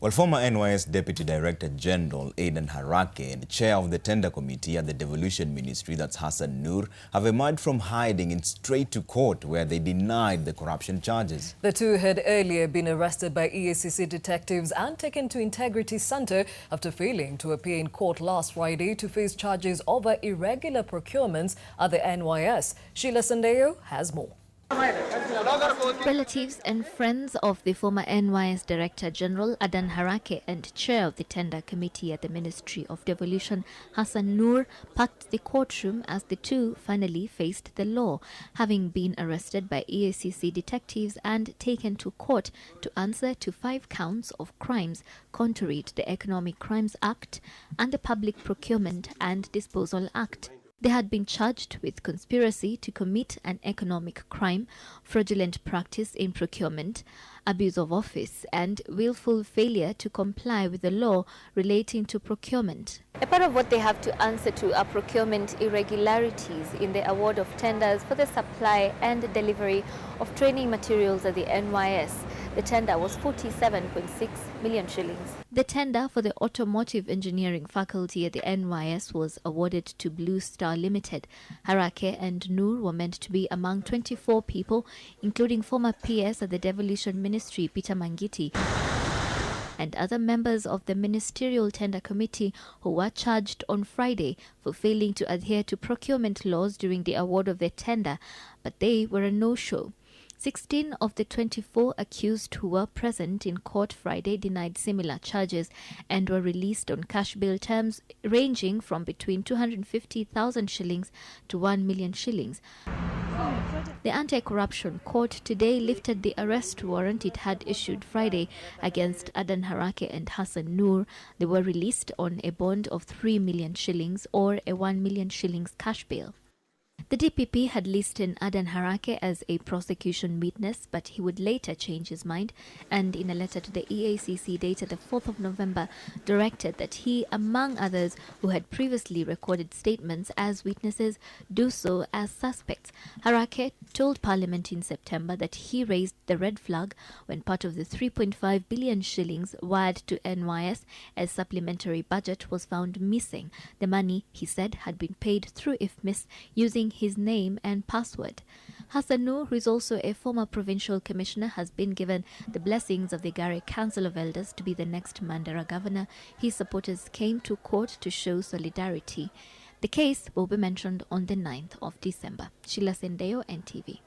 Well, former NYS Deputy Director General Adan Harakhe and Chair of the Tender Committee at the Devolution Ministry, that's Hassan Noor, have emerged from hiding and straight to court where they denied the corruption charges. The two had earlier been arrested by EACC detectives and taken to Integrity Center after failing to appear in court last Friday to face charges over irregular procurements at the NYS. Sheila Sandeo has more. Relatives and friends of the former NYS Director General Adan Harakhe and Chair of the Tender Committee at the Ministry of Devolution Hassan Noor packed the courtroom as the two finally faced the law, having been arrested by EACC detectives and taken to court to answer to 5 counts of crimes contrary to the Economic Crimes Act and the Public Procurement and Disposal Act. They had been charged with conspiracy to commit an economic crime, fraudulent practice in procurement, abuse of office, and willful failure to comply with the law relating to procurement. A part of what they have to answer to are procurement irregularities in the award of tenders for the supply and delivery of training materials at the NYS. The tender was 47.6 million shillings. The tender for the automotive engineering faculty at the NYS was awarded to Blue Star Limited. Harakhe and Noor were meant to be among 24 people, including former PS at the Devolution Ministry, Peter Mangiti, and other members of the Ministerial Tender Committee who were charged on Friday for failing to adhere to procurement laws during the award of their tender, but they were a no-show. 16 of the 24 accused who were present in court Friday denied similar charges and were released on cash bail terms ranging from between 250,000 shillings to 1 million shillings. The Anti-Corruption Court today lifted the arrest warrant it had issued Friday against Adan Harakhe and Hassan Noor. They were released on a bond of 3 million shillings or a 1 million shillings cash bail. The DPP had listed Adan Harakhe as a prosecution witness, but he would later change his mind and in a letter to the EACC dated the 4th of November directed that he, among others who had previously recorded statements as witnesses, do so as suspects. Harakhe told Parliament in September that he raised the red flag when part of the 3.5 billion shillings wired to NYS as supplementary budget was found missing. The money, he said, had been paid through IFMIS using his name and password. Hassan Noor, who is also a former provincial commissioner, has been given the blessings of the Garre Council of Elders to be the next Mandara governor. His supporters came to court to show solidarity. The case will be mentioned on the 9th of December. Sheila Sandeo, NTV.